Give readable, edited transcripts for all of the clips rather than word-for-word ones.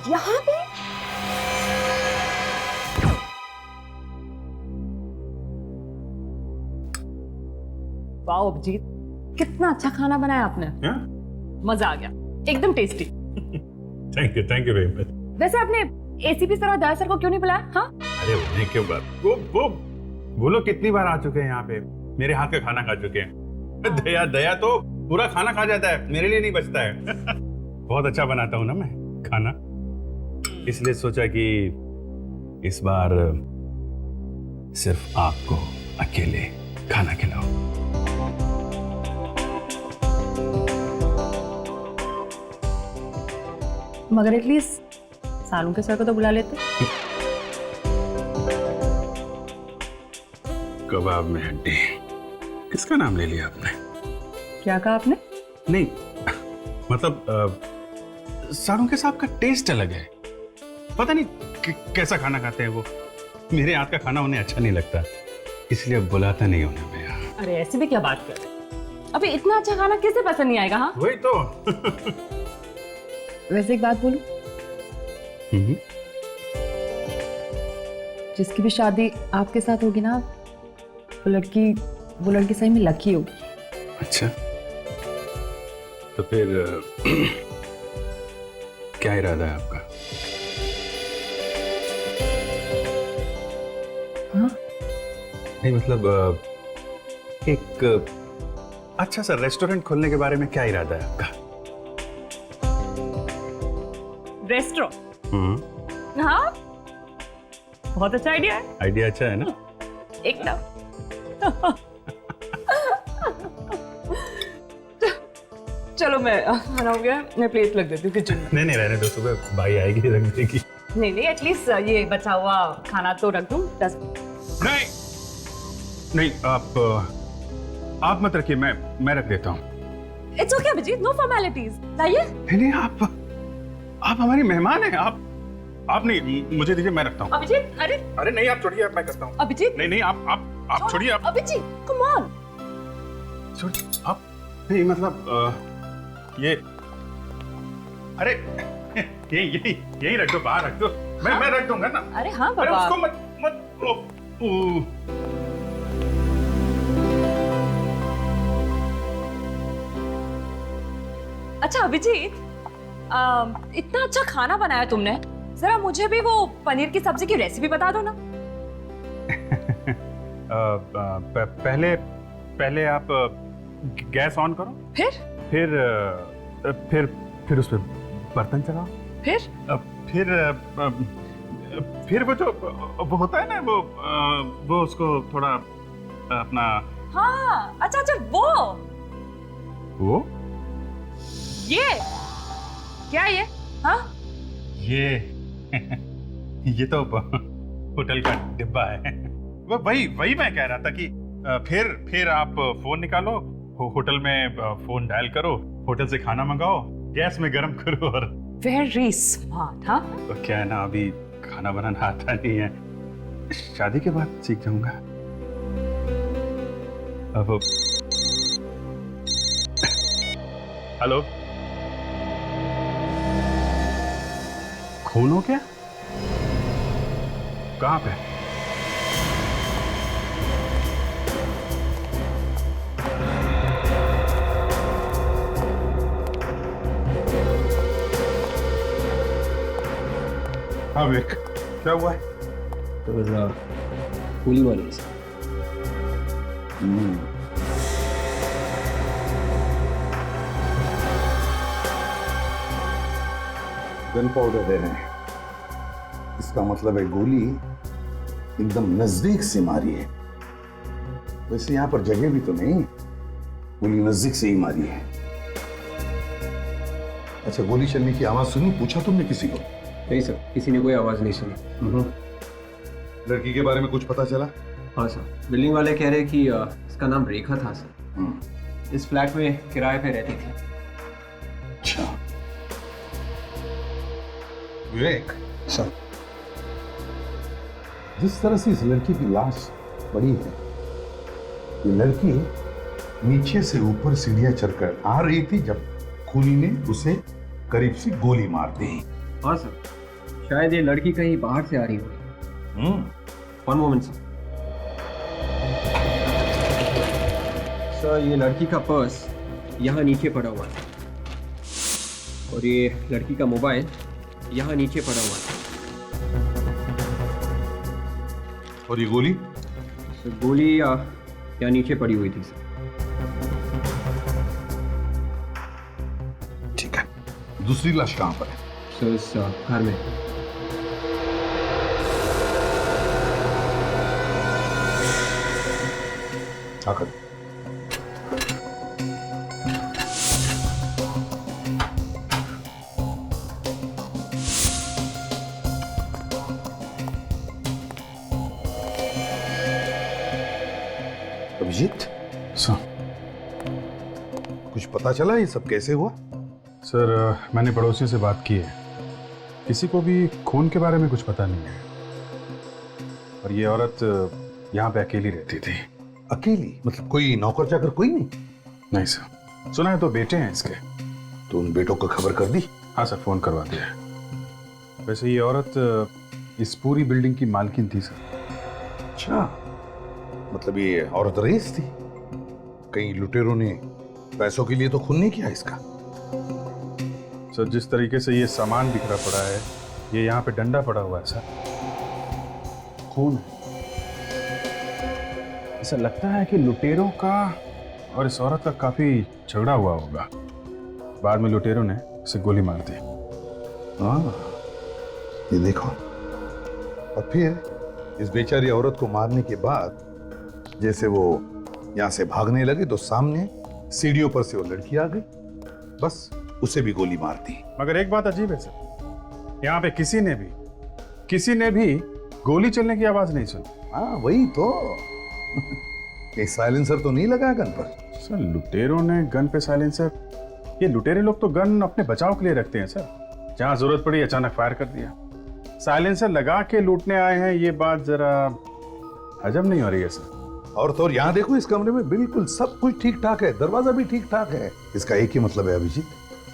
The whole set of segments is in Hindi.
यहाँ पे? वाह अभिजीत, कितना अच्छा खाना बनाया आपने। मजा आ गया, एकदम tasty. Thank you very much. वैसे आपने एसीपी सर और दया सर को क्यों नहीं बुलाया? हाँ, अरे उन्हें क्यों बात, वो लोग कितनी बार आ चुके हैं यहाँ पे, मेरे हाथ का खाना खा चुके हैं। दया तो पूरा खाना खा जाता है, मेरे लिए नहीं बचता है। बहुत अच्छा बनाता हूँ ना मैं खाना, इसलिए सोचा कि इस बार सिर्फ आपको अकेले खाना खिलाओ। मगर एटलीस्ट सालू के सर को तो बुला लेते। कबाब में हड्डी, किसका नाम ले लिया आपने? क्या कहा आपने? नहीं मतलब सारों के साहब का टेस्ट अलग है, पता नहीं कैसा खाना खाते हैं वो। मेरे हाथ का खाना उन्हें अच्छा नहीं लगता, इसलिए बुलाता नहीं उन्हें मैं यहाँ। अरे ऐसी भी क्या बात कर रहे हैं? अभी इतना अच्छा खाना किसे पसंद नहीं आएगा? हाँ वही तो। वैसे एक बात बोलूं, जिसकी भी शादी आपके साथ होगी ना, वो लड़की सही में लकी होगी। अच्छा, तो फिर क्या इरादा है आपका? हाँ? नहीं मतलब एक अच्छा सा रेस्टोरेंट खोलने के बारे में क्या इरादा है आपका? रेस्टोरेंट? हाँ, बहुत अच्छा आइडिया है। आइडिया अच्छा है ना? एकदम। चलो मैं खाना हो गया, मैं प्लेट रख देती हूँ किचन में। नहीं रहने दो, सुबह भाई आएगी रख देगी। नहीं एटलीस्ट ये बचा हुआ खाना तो रख दूँ 10। नहीं आप मत रखिए, मैं रख देता हूँ। It's okay Abhijit, no formalities. लाइए। नहीं आप हमारी मेहमान हैं, आप नहीं, मुझे दीजिए, मैं रखता हूँ। अभिजीत, अरे नहीं, आप छोड़िए, मैं करता हूँ। अभिजीत नहीं आप छोड़िए, आप अभिजीत कम ऑन। छोड़िए आप। नहीं मतलब ये, अरे यही रख दो, बाहर रख दो। मैं रख दूंगा ना। अरे हाँ अरे बाबा, उसको मत अच्छा अभिजीत, इतना अच्छा खाना बनाया तुमने, जरा मुझे भी वो पनीर की सब्जी की रेसिपी बता दो ना। पहले आप गैस ऑन करो, फिर उस पे बर्तन चलाओ, फिर वो होता है ना, वो उसको थोड़ा अपना। हाँ अच्छा वो ये क्या ये? हाँ ये तो होटल का डिब्बा है। वही मैं कह रहा था कि फिर आप फोन निकालो, होटल में फोन डायल करो, होटल से खाना मंगाओ, गैस में गरम करो और। Very smart. हाँ तो क्या है ना, अभी खाना बनाना आता नहीं है, शादी के बाद सीख जाऊंगा। अब हेलो, खून हो क्या? कहाँ पे? हाँ विक, क्या हुआ है? तो गोली मारी से। गन पाउडर दे रहे हैं, इसका मतलब है गोली एकदम नजदीक से मारी है। वैसे यहाँ पर जगह भी तो नहीं, गोली नजदीक से ही मारी है। अच्छा, गोली चलने की आवाज सुनी? पूछा तुमने किसी को? नहीं सर, किसी ने कोई आवाज नहीं सुनी। लड़की के बारे में कुछ पता चला? हाँ सर, बिल्डिंग वाले कह रहे हैं कि इसका नाम रेखा था सर। इस फ्लैट में किराए पे रहती थी। अच्छा विवेक सर, जिस तरह से इस लड़की की लाश पड़ी है, ये लड़की नीचे से ऊपर सीढ़ियां चढ़कर आ रही थी जब खूनी ने उसे करीब से गोली मार दी। हाँ सर, शायद ये लड़की कहीं बाहर से आ रही हो। One moment sir. सर, ये लड़की का पर्स यहाँ नीचे पड़ा हुआ है और ये लड़की का मोबाइल यहाँ नीचे पड़ा हुआ है। और ये गोली? सर, गोली यहाँ नीचे पड़ी हुई थी सर। ठीक है, दूसरी लाश कहाँ पर है? सर, इस घर में। आकर अभिजीत, सर कुछ पता चला ये सब कैसे हुआ? सर मैंने पड़ोसी से बात की है, किसी को भी खून के बारे में कुछ पता नहीं है। और ये औरत यहाँ पे अकेली रहती थी। अकेली? मतलब कोई नौकर चाकर कोई नहीं? नहीं सर, सुना है तो बेटे हैं इसके। तो उन बेटों को खबर कर दी? हाँ सर, फोन करवा दिया है। वैसे ये औरत इस पूरी बिल्डिंग की मालकिन थी सर। अच्छा, मतलब ये औरत रईस थी? कहीं लुटेरों ने पैसों के लिए तो खून नहीं किया इसका? सर जिस तरीके से ये सामान बिखरा पड़ा है, ये यहाँ पे डंडा पड़ा हुआ है सर, खून है। ऐसा लगता है कि लुटेरों का और इस औरत का काफी झगड़ा हुआ होगा। बाद में लुटेरों ने इसे गोली मार दी। हाँ, ये देखो। और फिर इस बेचारी औरत को मारने के बाद जैसे वो यहाँ से भागने लगे तो सामने सीढ़ियों पर से वो लड़की आ गई, बस उसे भी गोली मार दी। मगर एक बात अजीब है सर, यहाँ पे किसी ने भी गोली चलने की आवाज नहीं सुनी। हाँ वही तो। ये साइलेंसर तो नहीं लगा गन पर? सर लुटेरों ने गन पे साइलेंसर, ये लुटेरे लोग तो गन अपने बचाव के लिए रखते हैं सर। जहां जरूरत पड़ी अचानक फायर कर दिया। साइलेंसर लगा के लूटने आए हैं, ये बात जरा हजम नहीं हो रही है सर। और तो और यहाँ देखो, इस कमरे में बिल्कुल सब कुछ ठीक ठाक है, दरवाजा भी ठीक ठाक है। इसका एक ही मतलब है अभिजीत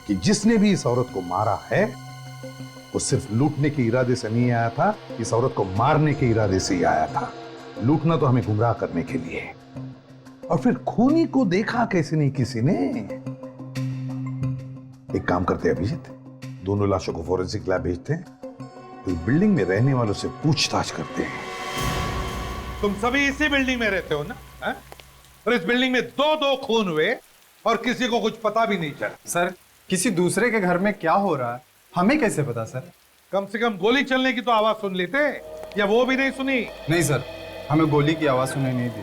कि जिसने भी इस औरत को मारा है वो सिर्फ लूटने के इरादे से नहीं आया था, इस औरत को मारने के इरादे से ही आया था। लूटना तो हमें गुमराह करने के लिए। और फिर खूनी को देखा कैसे नहीं किसी ने? एक काम करते हैं अभिजीत, दोनों लाशों को फोरेंसिक लैब भेजते हैं, इस बिल्डिंग में रहने वालों से पूछताछ करते हैं। तुम सभी इसी बिल्डिंग में रहते हो ना? है? और इस बिल्डिंग में दो खून हुए और किसी को कुछ पता भी नहीं चला। सर, किसी दूसरे के घर में क्या हो रहा है हमें कैसे पता सर? कम से कम गोली चलने की तो आवाज सुन लेते, या वो भी नहीं सुनी? नहीं सर, हमें गोली की आवाज सुनाई नहीं दी।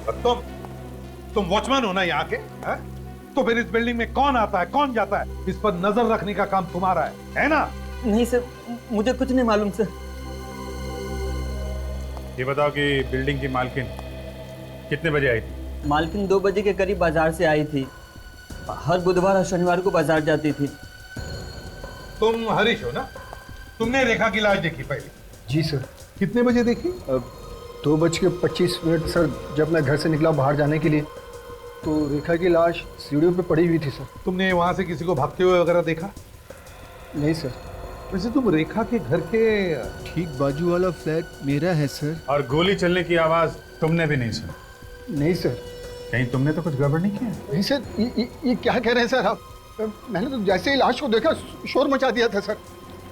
और तुम वॉचमैन हो ना यहाँ के? है? तो फिर इस बिल्डिंग में कौन आता है कौन जाता है, इस पर नजर रखने का काम तुम्हारा है ना? नहीं सर, मुझे कुछ नहीं मालूम सर। ये बताओ कि बिल्डिंग की मालकिन कितने बजे आई थी? मालकिन 2 बजे के करीब बाजार से आई थी। हर बुधवार और शनिवार को बाजार जाती थी। तुम हरीश हो ना? तुमने रेखा की लाश देखी पहले? जी सर। कितने बजे देखी? 2:25 सर। जब मैं घर से निकला बाहर जाने के लिए तो रेखा की लाश सीढ़ियों पे पड़ी हुई थी सर। तुमने वहां से किसी को भागते हुए वगैरह देखा? नहीं सर। वैसे तुम रेखा के घर के ठीक बाजू वाला फ्लैट मेरा है सर। और गोली चलने की आवाज तुमने भी नहीं सुनी? नहीं सर। कहीं तुमने तो कुछ गड़बड़ नहीं किया? नहीं सर, ये क्या कह रहे हैं सर आप? मैंने तो जैसे ही लाश को देखा शोर मचा दिया था सर।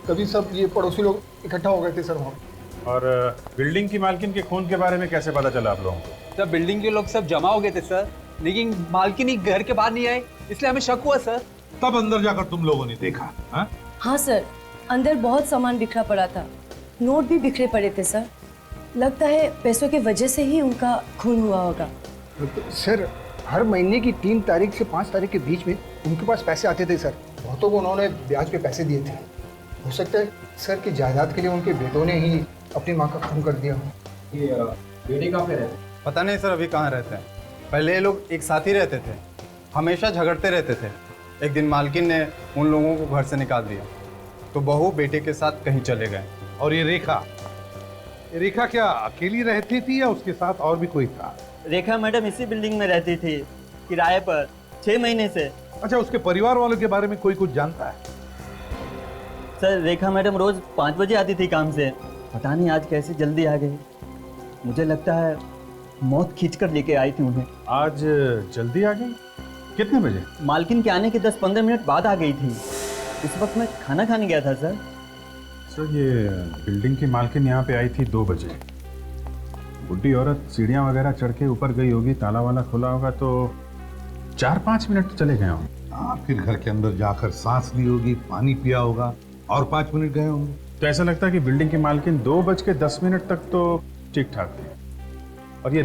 तभी सब ये पड़ोसी लोग इकट्ठा हो गए थे सर वहाँ। और बिल्डिंग की मालकिन के खून के बारे में कैसे पता चला आप लोगों को? सर, बिल्डिंग के लोग सब जमा हो गए थे सर, लेकिन मालकिन ही घर के बाहर नहीं आए, इसलिए हमें शक हुआ सर। तब अंदर जाकर तुम लोगों ने देखा? हा? हाँ सर, अंदर बहुत सामान बिखरा पड़ा था, नोट भी बिखरे पड़े थे सर। लगता है पैसों की वजह से ही उनका खून हुआ होगा। सर, हर महीने की 3 तारीख से 5 तारीख के बीच में उनके पास पैसे आते थे सर। बहुतों को उन्होंने ब्याज पे पैसे दिए थे। हो सकता है सर कि जायदाद के लिए उनके बेटों ने ही अपनी माँ का खून कर दिया। ये बेटे कहाँ पे रहते? पता नहीं सर अभी कहाँ रहते हैं। पहले ये लोग एक साथ ही रहते थे, हमेशा झगड़ते रहते थे। एक दिन मालकिन ने उन लोगों को घर से निकाल दिया तो बहू बेटे के साथ कहीं चले गए। और ये रेखा क्या अकेली रहती थी या उसके साथ और भी कोई था? रेखा मैडम इसी बिल्डिंग में रहती थी, किराए पर, 6 महीने से। अच्छा, उसके परिवार वालों के बारे में कोई कुछ जानता है? सर रेखा मैडम रोज 5 बजे आती थी काम से, पता नहीं आज कैसे जल्दी आ गई। मुझे लगता है मौत खींचकर लेके आई थी उन्हें। आज जल्दी आ गई? कितने बजे? मालकिन के आने के 10-15 मिनट बाद आ गई थी। इस वक्त मैं खाना खाने गया था सर। सर ये बिल्डिंग की मालकिन यहाँ पे आई थी 2 बजे। बुढ़ी औरत सीढ़ियाँ वगैरह चढ़ के ऊपर गई होगी, ताला वाला खुला होगा, तो 4-5 मिनट तो चले गए होंगे। हाँ, फिर घर के अंदर जाकर सांस ली होगी, पानी पिया होगा और 5 मिनट गए होंगे। तो ऐसा लगता है कि बिल्डिंग की मालकिन 2:10 तक तो ठीक ठाक थी। और ये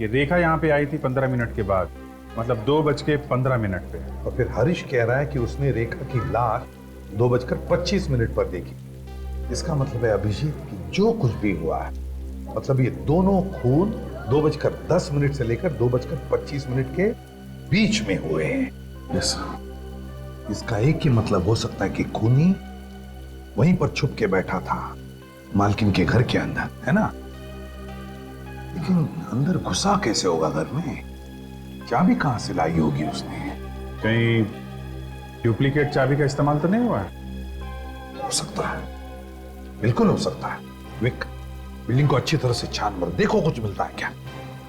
रेखा यहाँ पे आई थी 15 मिनट के बाद, मतलब 2:15 पे। और फिर हरीश कह रहा है कि उसने रेखा की लाश 2:25 पर देखी। इसका मतलब है अभिजीत कि जो कुछ भी हुआ है, मतलब ये दोनों खून 2:10 से लेकर 2:25 के बीच में हुए हैं। यस। इसका एक ही मतलब हो सकता है कि खूनी वहीं पर छुप के बैठा था मालकिन के घर के अंदर, है ना? लेकिन अंदर घुसा कैसे होगा घर में? चाबी कहां से लाई होगी उसने? कहीं डुप्लीकेट चाबी का इस्तेमाल तो नहीं हुआ है? हो सकता है, बिल्कुल हो सकता है। विक, बिल्डिंग को अच्छी तरह से छान मारो, देखो कुछ मिलता है क्या।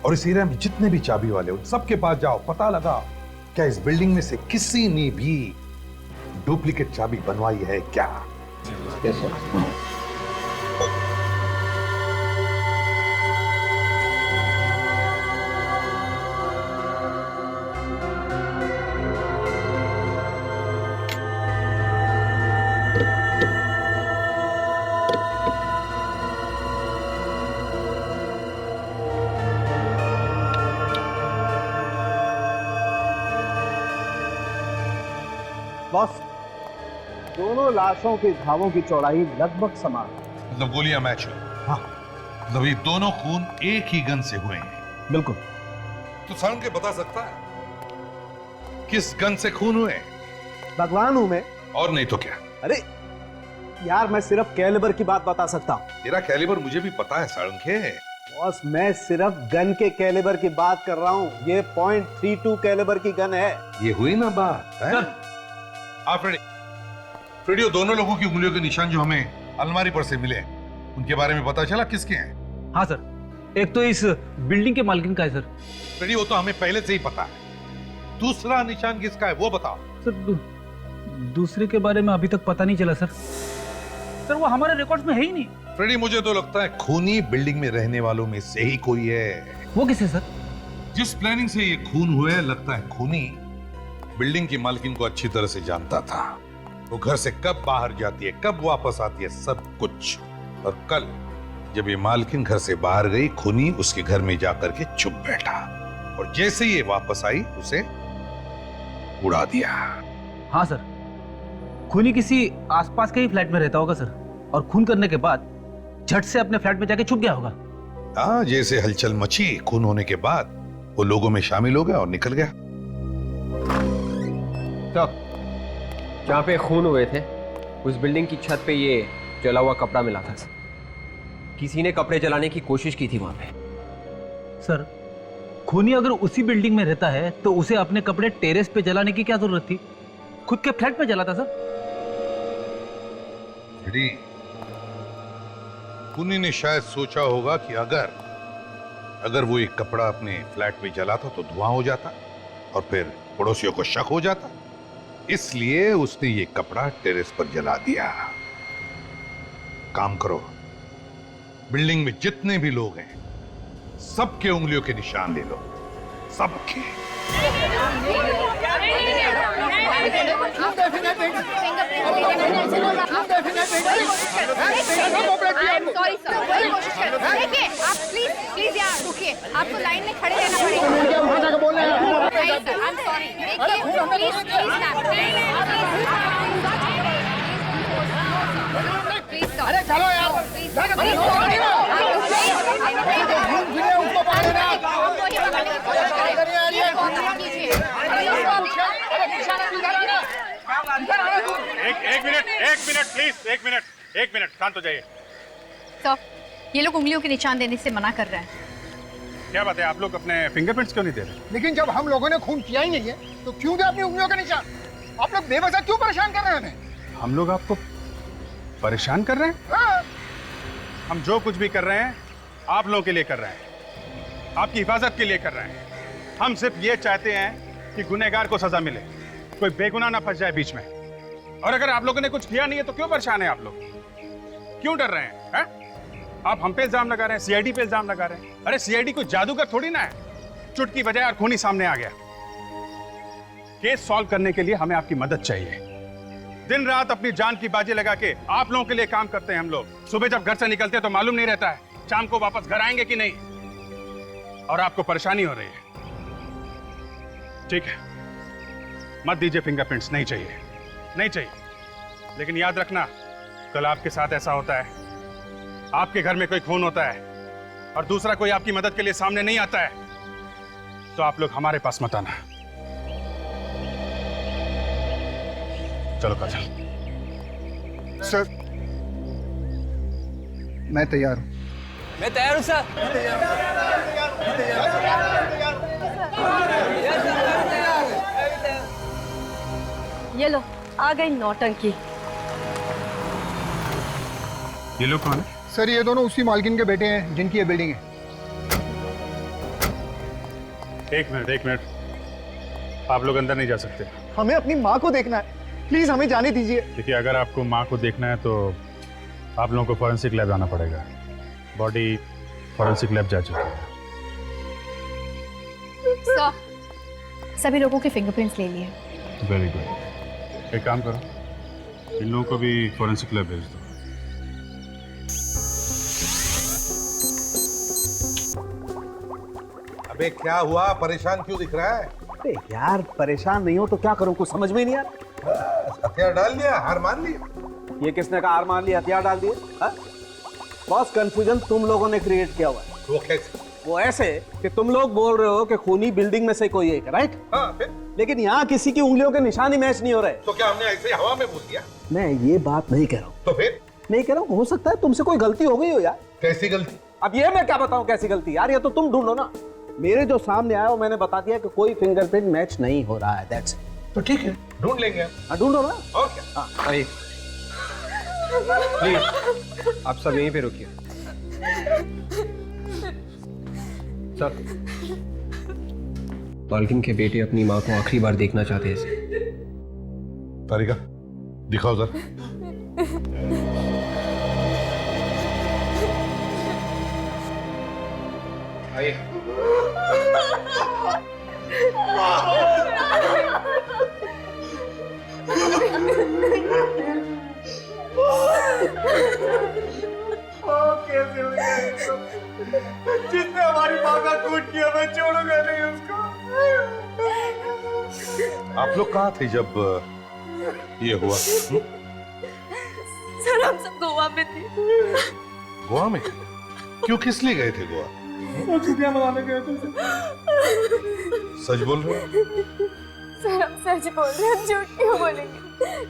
और इस एरिया में जितने भी चाबी वाले उन सबके पास जाओ, पता लगाओ क्या इस बिल्डिंग में से किसी ने भी डुप्लीकेट चाबी बनवाई है क्या। Yes sir. बॉस, दोनों लाशों के घावों की चौड़ाई लगभग समान। मतलब गोलियां मैच हुई? हाँ, मतलब ये दोनों खून एक ही गन से हुए हैं। बिल्कुल। तो सारण के बता सकता है किस गन से खून हुए? भगवान हूं मैं। और नहीं तो क्या? अरे यार, मैं सिर्फ कैलिबर की बात बता सकता हूं। तेरा कैलिबर मुझे भी पता है सारण के। बॉस, मैं सिर्फ गन के कैलिबर की बात कर रहा हूं। ये .32 कैलिबर की गन है। ये हुई ना बात है? आप फ्रेडियो, दोनों लोगों की उंगलियों के निशान जो हमें अलमारी पर से मिले, उनके बारे में पता चला किसके हैं? हाँ सर, एक तो इस बिल्डिंग के मालकिन का है सर। फ्रेडियो, वो तो हमें पहले से ही पता है। दूसरा निशान किसका है वो बताओ। सर दूसरे के बारे में अभी तक पता नहीं चला सर। सर वो हमारे रिकॉर्ड्स में है ही नहीं। फ्रेडी, मुझे तो लगता है खूनी बिल्डिंग में रहने वालों में से ही कोई है। वो किसे सर? जिस प्लानिंग से ये खून हुए, लगता है खूनी बिल्डिंग की मालकिन को अच्छी तरह से जानता था। वो घर से कब बाहर जाती है, कब वापस आती है, सब कुछ। और कल जब ये मालकिन घर से बाहर गई, खूनी उसके घर में जाकर के चुप बैठा और जैसे ये वापस आई उसे उड़ा दिया। हाँ सर, खूनी किसी आसपास के ही फ्लैट में रहता होगा सर, और खून करने के बाद झट से अपने फ्लैट में जाके छुप गया होगा। हाँ, जैसे हलचल मची खून होने के बाद, वो लोगों में शामिल हो गया और निकल गया। तो जहाँ पे खून हुए थे उस बिल्डिंग की छत पे ये जला हुआ कपड़ा मिला था। किसी ने कपड़े जलाने की कोशिश की थी वहां पे। सर खूनी अगर उसी बिल्डिंग में रहता है तो उसे अपने कपड़े टेरेस पे जलाने की क्या जरूरत थी? खुद के फ्लैट में जलाता सर। खूनी ने शायद सोचा होगा कि अगर वो एक कपड़ा अपने फ्लैट में जलाता तो धुआं हो जाता और फिर पड़ोसियों को शक हो जाता, इसलिए उसने ये कपड़ा टेरेस पर जला दिया। काम करो, बिल्डिंग में जितने भी लोग हैं सबके उंगलियों के निशान ले लो, सबके। देखिए आप प्लीज यार रुकिए, आपको लाइन में खड़े रहना पड़ेगा। अरे चलो यार, एक मिनट शांत हो जाइए। तो ये लोग उंगलियों के निशान देने से मना कर रहे हैं। क्या बात है, आप लोग अपने फिंगरप्रिंट्स क्यों नहीं दे रहे? लेकिन जब हम लोगों ने खून किया ही नहीं है तो क्यों दे अपनी उंगलियों का निशान? आप लोग बेवजह क्यों परेशान कर रहे हैं हमें? हम लोग आपको परेशान कर रहे हैं? हम जो कुछ भी कर रहे हैं आप लोगों के लिए कर रहे हैं, आपकी हिफाजत के लिए कर रहे हैं। हम सिर्फ ये चाहते हैं कि गुनहगार को सजा मिले, कोई बेगुनाह ना फंस जाए बीच में। और अगर आप लोगों ने कुछ किया नहीं है तो क्यों परेशान है आप लोग? क्यों डर रहे हैं? आप हम पे इल्जाम लगा रहे हैं, सीआईडी पे इल्जाम लगा रहे हैं। अरे सीआईडी कोई जादूगर थोड़ी ना है, चुटकी बजाए और खूनी सामने आ गया। केस सॉल्व करने के लिए हमें आपकी मदद चाहिए। दिन रात अपनी जान की बाजी लगा के आप लोगों के लिए काम करते हैं हम लोग। सुबह जब घर से निकलते हैं तो मालूम नहीं रहता है शाम को वापस घर आएंगे कि नहीं, और आपको परेशानी हो रही है। ठीक है, मत दीजिए फिंगरप्रिंट्स, नहीं चाहिए, नहीं चाहिए। लेकिन याद रखना, कल आपके साथ ऐसा होता है, आपके घर में कोई खून होता है और दूसरा कोई आपकी मदद के लिए सामने नहीं आता है, तो आप लोग हमारे पास मत आना। चलो काजल। सर मैं तैयार हूँ। मैं तैयार हूँ सर। ये लो, आ गई नौटंकी। ये लोग कौन है? सर ये दोनों उसी मालकिन के बेटे हैं जिनकी ये बिल्डिंग है। एक मिनट, आप लोग अंदर नहीं जा सकते। हमें अपनी माँ को देखना है, प्लीज हमें जाने दीजिए। देखिए, अगर आपको माँ को देखना है तो आप लोगों को फॉरेंसिक लैब जाना पड़ेगा। बॉडी फॉरेंसिक लैब जा चुकी है। सर, सभी लोगों के फिंगरप्रिंट्स ले लिए। Very good. एक काम करो, इन लोगों को भी फॉरेंसिक लैब भेज दो। अबे क्या हुआ, परेशान क्यों दिख रहा है? अरे यार परेशान नहीं हो तो क्या करूं, कुछ समझ में नहीं आ रहा। हथियार डाल दिया, हार मान लिया। ये किसने कहा हार मान लिया, हथियार डाल दिए? बॉस, कंफ्यूजन तुम लोगों ने क्रिएट किया हुआ है। वो कैसे? वो ऐसे कि तुम लोग बोल रहे हो कि खूनी बिल्डिंग में से कोई एक है, राइट? हाँ, फिर? लेकिन यहाँ किसी की उंगलियों के निशान ही मैच नहीं हो रहे। तो क्या हमने ऐसे हवा में बोल दिया? मैं ये बात नहीं कह रहा हूँ। तो फिर? नहीं कह रहा हूँ, हो सकता है तुमसे कोई गलती हो गई हो यार। कैसी गलती? अब ये मैं क्या बताऊं कैसी गलती यार, ये तो तुम ढूंढो ना। मेरे जो सामने आया वो मैंने बता दिया कि कोई फिंगरप्रिंट मैच नहीं हो रहा है, दैट्स इट। तो ठीक है, ढूंढ लेंगे। हाँ ढूंढो ना। और क्या? आइए प्लीज, आप सब यहीं पे रुकिए। सर, मालकिन के बेटे अपनी माँ को आखिरी बार देखना चाहते हैं। तारिका, दिखाओ जरा। आइए। कैसे हो गया ये सब? जिसने हमारी माँ का खून किया मैं छोड़ूंगा नहीं उसको। आप लोग कहाँ थे जब ये हुआ? सर हम सब गोवा में थे। गोवा में? क्यों, किस लिए गए थे गोवा? छुट्टियां मनाने गए थे। सच बोल रहे हो? सर हम सच बोल रहे हैं, हम झूठ क्यों बोलेंगे?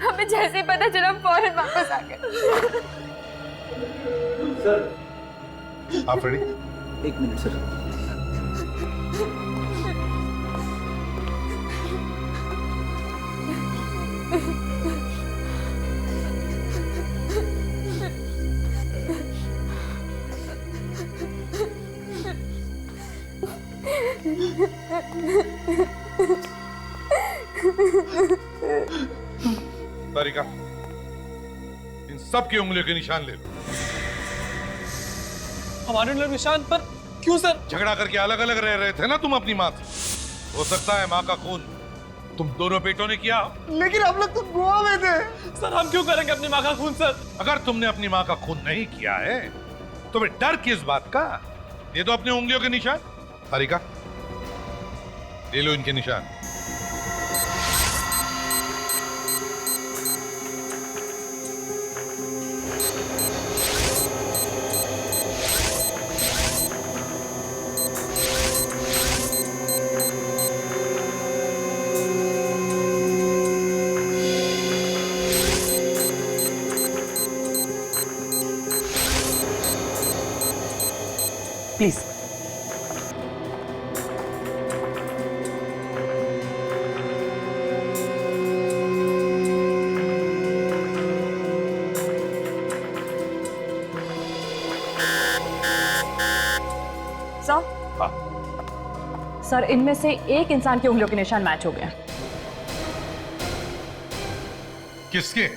हमें जैसे ही पता चला हम फौरन वापस आ गए। सर आप रेडी? एक मिनट सर। तारिका, इन सब की उंगलियों के निशान ले लो। हमारे निशान पर क्यों सर? झगड़ा करके अलग अलग रह रहे थे ना तुम अपनी माँ से। हो सकता है माँ का खून तुम दोनों बेटों ने किया। लेकिन हम लोग तो गोवा में थे। सर हम क्यों करेंगे अपनी माँ का खून सर? अगर तुमने अपनी माँ का खून नहीं किया है तो फिर डर किस बात का? ये तो अपनी उंगलियों के निशान। तारिका, ले लो इनके निशान। प्लीज। हाँ। सर इनमें से एक इंसान की उंगलियों के निशान मैच हो गया। किसके?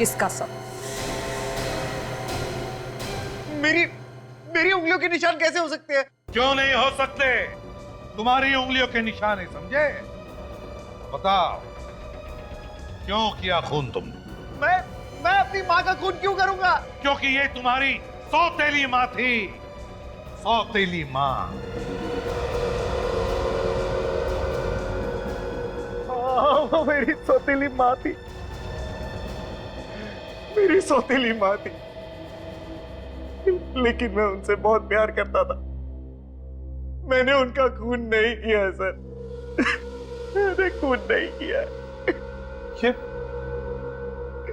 इसका सर। मेरी मेरी उंगलियों के निशान कैसे हो सकते हैं? क्यों नहीं हो सकते? तुम्हारी उंगलियों के निशान है, समझे? बताओ, क्यों किया खून तुमने? मैं अपनी माँ का खून क्यों करूंगा? क्योंकि ये तुम्हारी सौतेली माँ थी, सौतेली माँ। वो मेरी सौतेली माँ थी, मेरी सौतेली माँ थी, लेकिन मैं उनसे बहुत प्यार करता था। मैंने उनका खून नहीं किया है सर, मैंने खून नहीं किया है। ये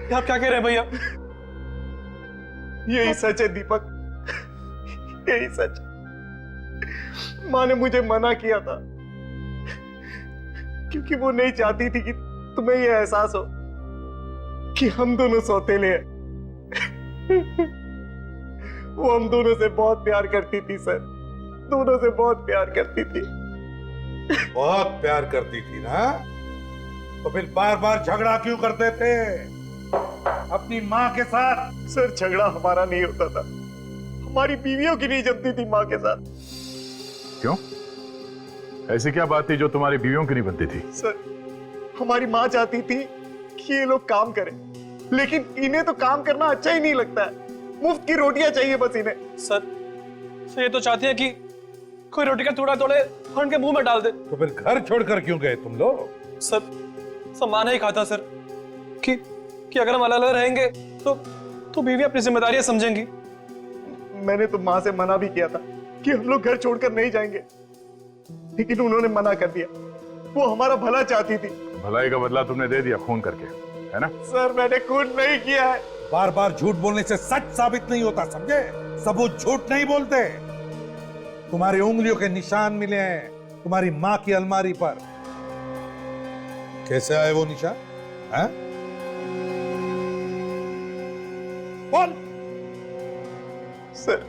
आप क्या कह रहे हैं भैया? यही सच है दीपक, यही सच। माँ ने मुझे मना किया था क्योंकि वो नहीं चाहती थी कि तुम्हें यह एहसास हो कि हम दोनों सौतेले हैं। वो हम दोनों से बहुत प्यार करती थी सर, दोनों से बहुत प्यार करती थी। बहुत प्यार करती थी ना, तो फिर बार बार झगड़ा क्यों करते थे अपनी माँ के साथ? सर झगड़ा हमारा नहीं होता था, हमारी बीवियों की नहीं जमती थी माँ के साथ। क्यों? ऐसी क्या बात थी जो तुम्हारी बीवियों की नहीं बनती थी? सर हमारी माँ चाहती थी कि ये लोग काम करें, लेकिन इन्हें तो काम करना अच्छा ही नहीं लगता है, मुफ्त की रोटियां चाहिए बस इन्हें। सर ये तो चाहती है कि कोई रोटी का टुकड़ा तोड़े और उनके मुंह में डाल दे। तो फिर घर छोड़कर क्यों गए तुम लोग? सर माँ ने ही कहा था सर कि अगर हम अलग अलग रहेंगे तो बीवी अपनी जिम्मेदारियां समझेंगी। मैंने तो माँ से मना भी किया था कि हम लोग घर छोड़कर नहीं जाएंगे, लेकिन उन्होंने मना कर दिया। वो हमारा भला चाहती थी। भलाई का बदला तुमने दे दिया खून करके, है ना? सर मैंने खून नहीं किया है। बार बार झूठ बोलने से सच साबित नहीं होता, समझे? सबूत झूठ नहीं बोलते। तुम्हारी उंगलियों के निशान मिले हैं तुम्हारी माँ की अलमारी पर। कैसे आए वो निशान? हैं? बोल। सर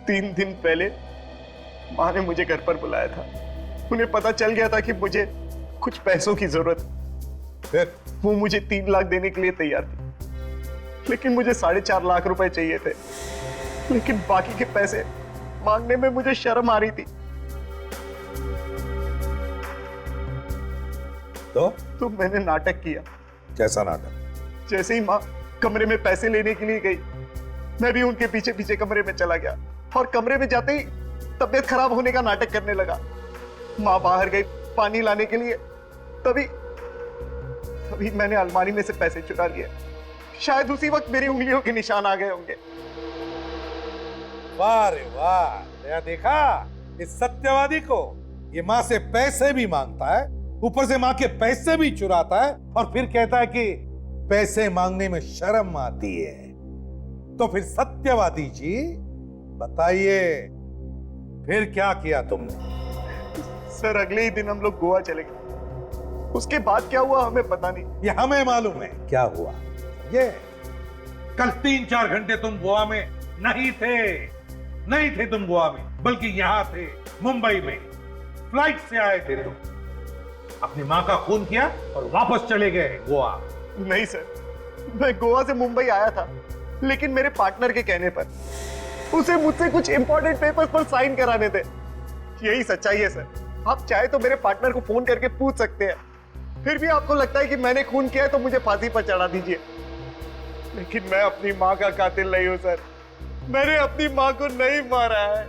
3 दिन पहले माँ ने मुझे घर पर बुलाया था। उन्हें पता चल गया था कि मुझे कुछ पैसों की जरूरत है। फिर वो मुझे 3 लाख देने के लिए तैयार थी, लेकिन मुझे 4.5 लाख रुपए चाहिए थे। लेकिन बाकी के पैसे मांगने में मुझे शर्म आ रही थी। तो मैंने नाटक किया। कैसा नाटक? जैसे ही माँ कमरे में पैसे लेने के लिए गई, मैं भी उनके पीछे पीछे कमरे में चला गया और कमरे में जाते ही तबीयत खराब होने का नाटक करने लगा। माँ बाहर गई पानी लाने के लिए, तभी मैंने अलमारी में से पैसे चुरा लिए। शायद उसी वक्त मेरी उंगलियों के निशान आ गए होंगे। वाह रे वाह, या देखा इस सत्यवादी को? ये माँ से पैसे भी मांगता है, ऊपर से माँ के पैसे भी चुराता है, और फिर कहता है कि पैसे मांगने में शर्म आती है। तो फिर सत्यवादी जी बताइए, फिर क्या किया तुमने? सर अगले ही दिन हम लोग गोवा चले गए। उसके बाद क्या हुआ हमें पता नहीं। ये हमें मालूम है क्या हुआ। ये कल 3-4 घंटे तुम गोवा में नहीं थे तुम गोवा में, बल्कि यहां थे मुंबई में। फ्लाइट से आए थे तुम, अपनी माँ का खून किया और वापस चले गए गोवा। नहीं सर, मैं गोवा से मुंबई आया था, लेकिन मेरे पार्टनर के कहने पर उसे मुझसे कुछ इंपॉर्टेंट पेपर्स पर साइन कराने थे। यही सच्चाई है सर। आप चाहे तो मेरे पार्टनर को फोन करके पूछ सकते हैं। फिर भी आपको लगता है कि मैंने खून किया है तो मुझे फांसी पर चढ़ा दीजिए, लेकिन मैं अपनी माँ का कातिल नहीं हूं सर। मैंने अपनी माँ को नहीं मारा है।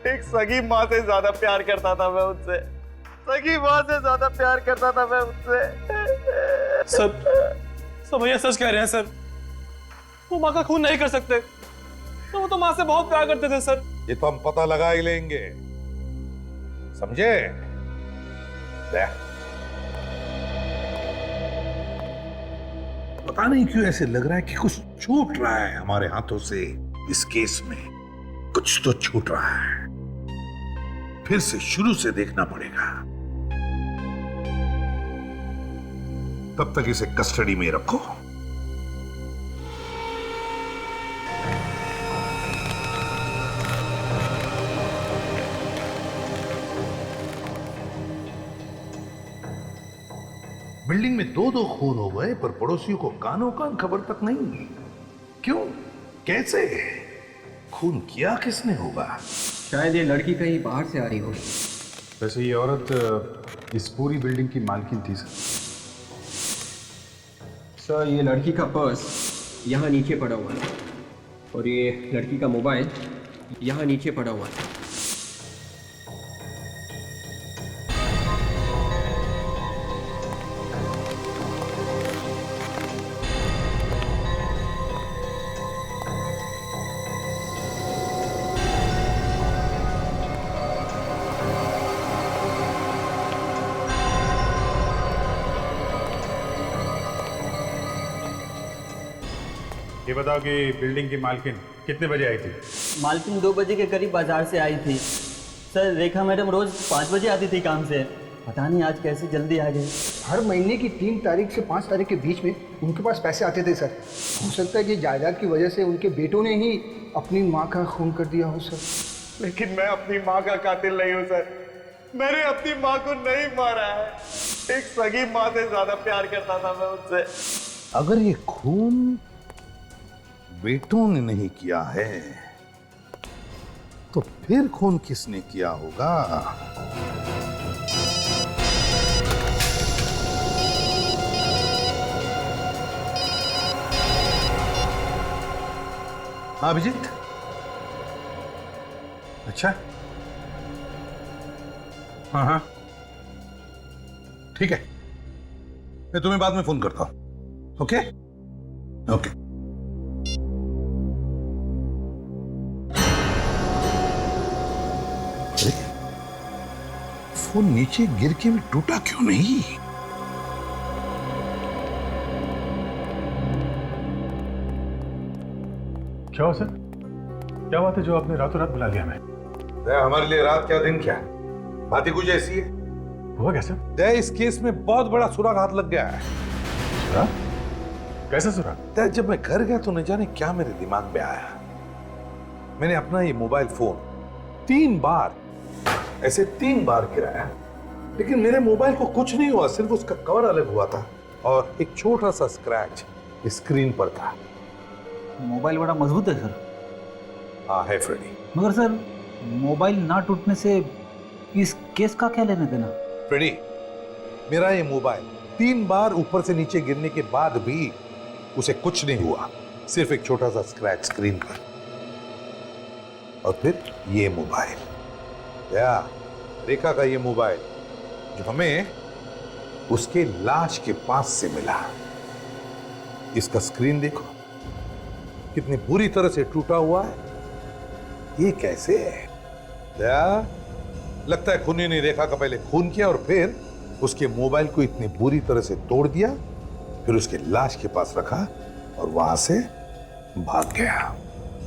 एक सगी माँ से ज्यादा प्यार करता था मैं उनसे, सगी माँ से ज्यादा प्यार करता था मैं उनसे। सर भैया सच कह रहे हैं सर, वो माँ का खून नहीं कर सकते। तो वो तो माँ से बहुत प्यार करते थे सर। ये तो हम पता लगा ही लेंगे, समझे? पता नहीं क्यों ऐसे लग रहा है कि कुछ छूट रहा है हमारे हाथों से। इस केस में कुछ तो छूट रहा है। फिर से शुरू से देखना पड़ेगा। तब तक इसे कस्टडी में रखो। बिल्डिंग में दो दो खून हो गए पर पड़ोसियों को कानों कान खबर तक नहीं। क्यों, कैसे, खून किया किसने होगा? शायद ये लड़की कहीं बाहर से आ रही होगी। वैसे ये औरत इस पूरी बिल्डिंग की मालकिन थी सर। सर ये लड़की का पर्स यहाँ नीचे पड़ा हुआ है और ये लड़की का मोबाइल यहाँ नीचे पड़ा हुआ है। ये बताओ कि बिल्डिंग की मालकिन कितने बजे आई थी? मालकिन 2 बजे के करीब बाजार से आई थी सर। रेखा मैडम रोज 5 बजे आती थी काम से, पता नहीं आज कैसे जल्दी आ गई। हर महीने की 3 तारीख से 5 तारीख के बीच में उनके पास पैसे आते थे सर। हो सकता है कि जायदाद की वजह से उनके बेटों ने ही अपनी माँ का खून कर दिया हो सर। लेकिन मैं अपनी माँ का कातिल नहीं हूँ सर। मैंने अपनी माँ को नहीं मारा है। एक सगी माँ से ज्यादा प्यार करता था मैं उससे। अगर ये खून बेटों ने नहीं किया है तो फिर खून किसने किया होगा? हाँ अभिजीत, अच्छा, हाँ, ठीक है, मैं तुम्हें बाद में फोन करता हूं। Okay okay. फोन नीचे गिर के भी टूटा क्यों नहीं? क्या हुआ सर? क्या बात है जो आपने रातों रात बुला लिया हमें? हमारे लिए रात क्या दिन क्या, बात ही कुछ ऐसी है। हुआ कैसे? इस केस में बहुत बड़ा सुराग हाथ लग गया है। सुराग? कैसा सुराग? जब मैं घर गया तो न जाने क्या मेरे दिमाग में आया। मैंने अपना ये मोबाइल फोन 3 बार ऐसे 3 बार गिराया, लेकिन मेरे मोबाइल को कुछ नहीं हुआ, सिर्फ उसका कवर अलग हुआ था और एक छोटा सा स्क्रैच स्क्रीन पर था। मोबाइल बड़ा मजबूत है सर। हाँ है फ्रेडी। मगर सर मोबाइल ना टूटने से इस केस का क्या लेना देना? फ्रेडी, मेरा ये मोबाइल 3 बार ऊपर से नीचे गिरने के बाद भी उसे कुछ नहीं हुआ, सिर्फ एक छोटा सा स्क्रैच स्क्रीन पर। और फिर ये मोबाइल, रेखा का ये मोबाइल जो हमें उसके लाश के पास से मिला, इसका स्क्रीन देखो कितनी बुरी तरह से टूटा हुआ है। ये कैसे है? लगता है खूनी ने रेखा का पहले खून किया और फिर उसके मोबाइल को इतनी बुरी तरह से तोड़ दिया, फिर उसके लाश के पास रखा और वहां से भाग गया।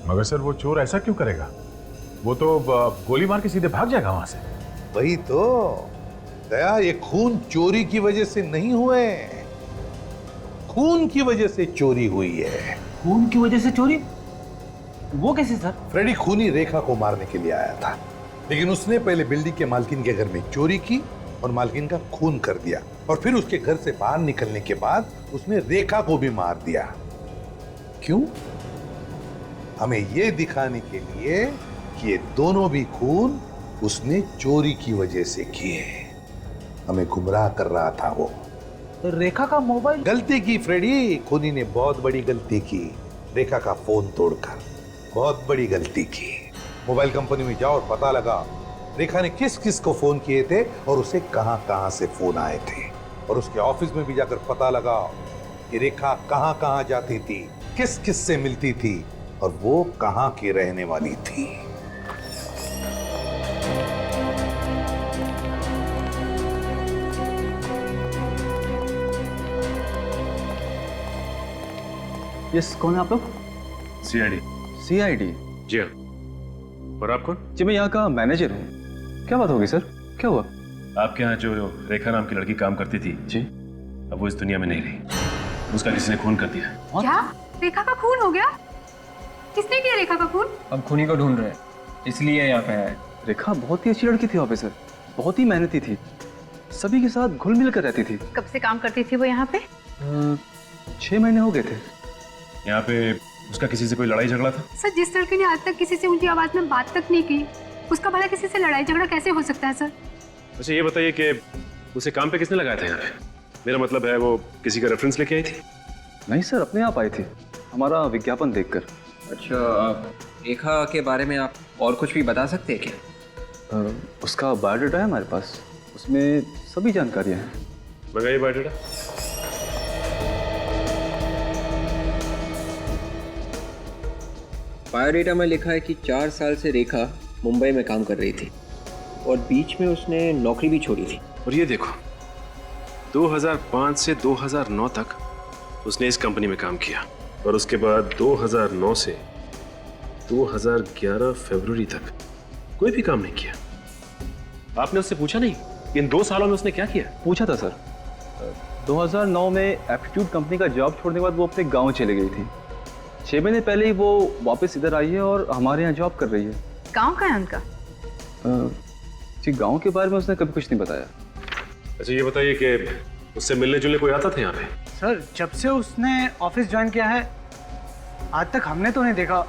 मगर सर वो चोर ऐसा क्यों करेगा? वो तो गोली मार के सीधे भाग जाएगा वहां से। वही तो दया, ये खून चोरी की वजह से नहीं हुए, खून की वजह से चोरी हुई है। खून की वजह से चोरी? वो कैसे सर? फ्रेडी खूनी रेखा को मारने के लिए आया था, लेकिन उसने पहले बिल्डिंग के मालकिन के घर में चोरी की और मालकिन का खून कर दिया, और फिर उसके घर से बाहर निकलने के बाद उसने रेखा को भी मार दिया। क्यों? हमें यह दिखाने के लिए कि ये दोनों भी खून उसने चोरी की वजह से किए। हमें गुमराह कर रहा था वो। तो रेखा का मोबाइल? गलती की फ्रेडी, खूनी ने बहुत बड़ी गलती की, रेखा का फोन तोड़कर बहुत बड़ी गलती की। मोबाइल कंपनी में जाओ और पता लगा रेखा ने किस किस को फोन किए थे और उसे कहां कहां से फोन आए थे, और उसके ऑफिस में भी जाकर पता लगा कि रेखा कहां कहां जाती थी, किस किस से मिलती थी और वो कहां की रहने वाली थी। यस, कौन है आप लोग? सीआईडी। सीआईडी? जी हाँ। और आप कौन? जी मैं यहाँ का मैनेजर हूँ। क्या बात होगी सर, क्या हुआ? आपके यहाँ जो रेखा नाम की लड़की काम करती थी जी, अब वो इस दुनिया में नहीं रही, उसका किसी ने खून कर दिया। क्या? रेखा का खून हो गया? किसने किया रेखा का खून? अब खूनी को ढूंढ रहे हैं, इसलिए यहाँ पे आए। रेखा बहुत ही अच्छी लड़की थी ऑफिसर, बहुत ही मेहनती थी। सभी के साथ घुल मिल कर रहती थी। कब से काम करती थी वो यहाँ पे? 6 महीने हो गए थे। यहाँ पे उसका किसी से कोई लड़ाई झगड़ा था? सर, जिस लड़के ने आज तक किसी से ऊंची आवाज में बात तक नहीं की, उसका भला किसी से लड़ाई झगड़ा कैसे हो सकता है सर? अच्छा ये बताइए कि उसे काम पे किसने लगाया था यहाँ पे? मेरा मतलब है वो किसी का रेफरेंस लेके आई थी? नहीं सर, अपने आप आई थी, हमारा विज्ञापन देखकर। अच्छा, रेखा के बारे में आप और कुछ भी बता सकते हैं क्या? उसका बायोडाटा है हमारे पास, उसमें सभी जानकारियाँ हैं। मंगाइए बायोडाटा। बायोडेटा में लिखा है कि 4 साल से रेखा मुंबई में काम कर रही थी और बीच में उसने नौकरी भी छोड़ी थी। और ये देखो 2005 से 2009 तक उसने इस कंपनी में काम किया और उसके बाद 2009 से 2011 फरवरी तक कोई भी काम नहीं किया। आपने उससे पूछा नहीं इन 2 सालों में उसने क्या किया? पूछा था सर। 2009 में एप्टीट्यूड कंपनी का जॉब छोड़ने के बाद वो अपने गांव चली गई थी। 6 महीने पहले ही वो वापस इधर आई है और हमारे यहाँ जॉब कर रही है। गाँव का है उनका? जी, गांव के बारे में उसने कभी कुछ नहीं बताया। अच्छा ये बताइए कि उससे मिलने जुलने कोई आता था यहाँ पे? सर, जब से उसने ऑफिस ज्वाइन किया है आज तक हमने तो नहीं देखा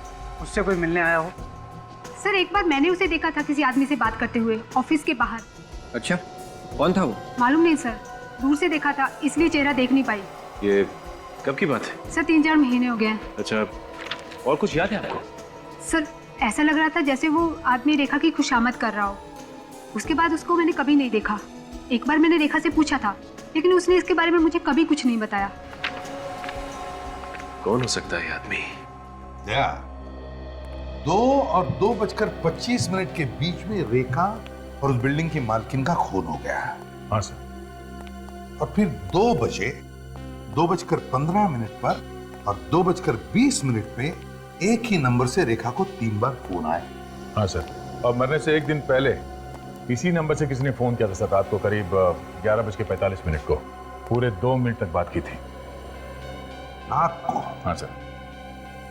उससे कोई मिलने आया हो। सर, एक बार मैंने उसे देखा था किसी आदमी से बात करते हुए ऑफिस के बाहर। अच्छा, कौन था वो? मालूम नहीं सर, दूर से देखा था इसलिए चेहरा देख नहीं पाई। ये कब की बात है? सर, 3-4 महीने हो गए हैं। अच्छा, और कुछ याद है आपको? सर, ऐसा लग रहा था जैसे वो आदमी रेखा की खुशामद कर रहा हो। उसके बाद उसको मैंने कभी नहीं देखा। एक बार मैंने रेखा से पूछा था लेकिन उसने इसके बारे में मुझे कभी कुछ नहीं बताया। कौन हो सकता है ये आदमी? दया, 2 और 2:25 के बीच में रेखा और उस बिल्डिंग की मालकिन का खून हो गया। हाँ सर। और फिर 2 बजे 2:15 पर और 2:20 पे एक ही नंबर से रेखा को 3 बार फोन आए। हाँ सर, और मरने से 1 दिन पहले इसी नंबर से किसी ने फोन किया था सर, रात को करीब 11:45 को। पूरे 2 मिनट तक बात की थी। रात को? हाँ सर।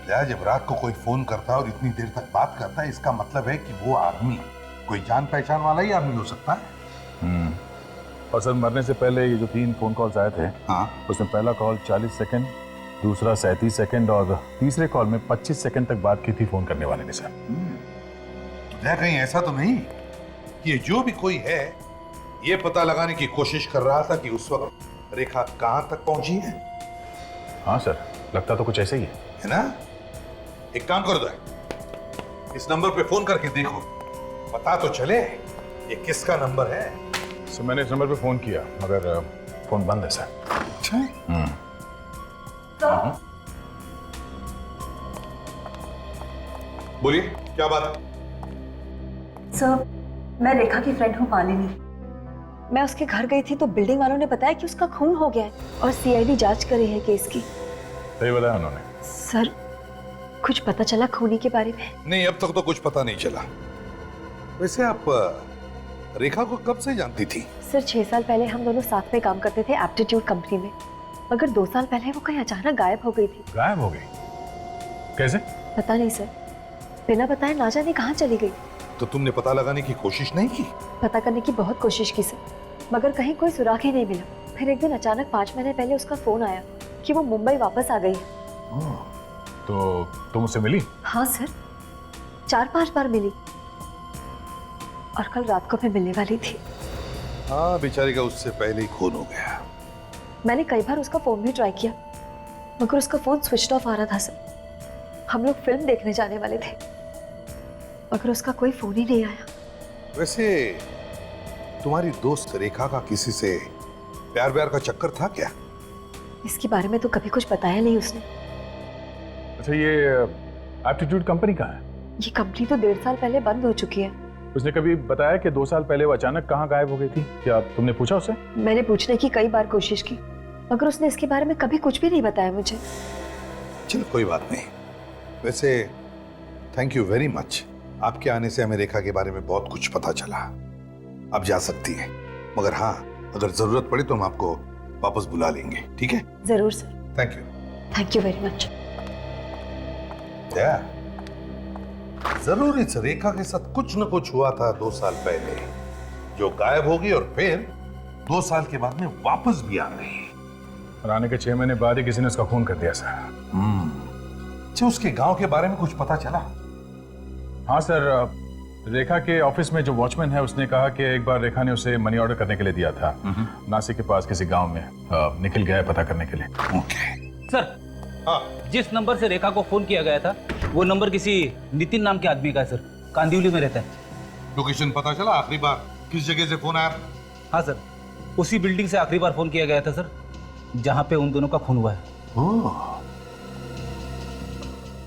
दया, जब रात को कोई फोन करता है और इतनी देर तक बात करता है, इसका मतलब है कि वो आदमी कोई जान पहचान वाला ही आदमी हो सकता है। और सर, मरने से पहले ये जो 3 फोन कॉल्स आए थे, हाँ, उसमें पहला कॉल 40 सेकंड, दूसरा 37 सेकंड और तीसरे कॉल में 25 सेकंड तक बात की थी फोन करने वाले ने सर। दया, कहीं ऐसा तो नहीं कि ये जो भी कोई है ये पता लगाने की कोशिश कर रहा था कि उस वक्त रेखा कहां तक पहुंची है? हाँ सर, लगता तो कुछ ऐसा ही है ना? एक काम कर दो, इस नंबर पे फोन करके देखो, पता तो चले ये किसका नंबर है। सर, मैंने इस नंबर पे फोन किया मगर फोन बंद है सर। अच्छा, बोलिए क्या बात है? सर, मैं रेखा की फ्रेंड हूँ मालिनी। मैं उसके घर गई थी तो बिल्डिंग वालों ने बताया कि उसका खून हो गया है और सीआईडी जांच कर रही है केस की। सही बताया उन्होंने। सर, कुछ पता चला खूनी के बारे में? नहीं, अब तक तो कुछ पता नहीं चला। वैसे आप रेखा को कब से जानती थी? सर, 6 साल पहले हम दोनों साथ में काम करते थे एप्टीट्यूड कंपनी में, मगर 2 साल पहले वो कहीं अचानक गायब हो गई थी। गायब हो गई? कैसे? पता नहीं सर, बिना बताए ना जाने कहाँ चली गई। तो तुमने पता लगाने की कोशिश नहीं की? पता करने की बहुत कोशिश की सर, मगर कहीं कोई सुराग ही नहीं मिला। फिर एक दिन अचानक 5 महीने पहले उसका फोन आया कि वो मुंबई वापस आ गई है। तो तुम उससे मिली? हाँ सर, 4-5 बार मिली और कल रात को मैं मिलने वाली थी। हाँ, बेचारी का उससे पहले ही खून हो गया। मैंने कई बार उसका फोन भी ट्राई किया मगर उसका फोन स्विच ऑफ आ रहा था सर। हम लोग फिल्म देखने जाने वाले थे मगर उसका कोई फोन ही नहीं आया। वैसे तुम्हारी दोस्त रेखा का किसी से प्यार व्यार का चक्कर था क्या? इसके बारे में तो कभी कुछ बताया नहीं उसने। अच्छा, ये एप्टीट्यूड कंपनी कहाँ है? ये कंपनी तो 1.5 साल पहले बंद हो चुकी है। उसने कभी बताया कि 2 साल पहले वो अचानक कहाँ गायब हो गई थी? क्या तुमने पूछा उससे? मैंने पूछने की कई बार कोशिश की मगर उसने इसके बारे में कभी कुछ भी नहीं बताया मुझे। चलो कोई बात नहीं। वैसे थैंक यू वेरी मच, आपके आने से हमें रेखा के बारे में बहुत कुछ पता चला। आप जा सकती हैं, मगर हाँ, अगर जरूरत पड़े तो हम आपको वापस बुला लेंगे, ठीक है? जरूर sir. Thank you. Thank you very much. क्या जरूर इस रेखा के साथ कुछ न कुछ हुआ था 2 साल पहले, जो गायब होगी और फिर 2 साल के बाद में वापस भी आ गई। और आने के 6 महीने बाद ही किसी ने उसका खून कर दिया सर। अच्छा, उसके गांव के बारे में कुछ पता चला? हाँ सर, रेखा के ऑफिस में जो वॉचमैन है उसने कहा कि एक बार रेखा ने उसे मनी ऑर्डर करने के लिए दिया था नासिक के पास किसी गांव में। निखिल गया है पता करने के लिए। सर, जिस नंबर से रेखा को फोन किया गया था वो नंबर किसी नितिन नाम के आदमी का है सर, कांदिवली में रहता है। लोकेशन पता चला? आखिरी बार किस जगह से फोन आया? हाँ सर, उसी बिल्डिंग से आखिरी बार फोन किया गया था सर, जहां पे उन दोनों का खून हुआ है।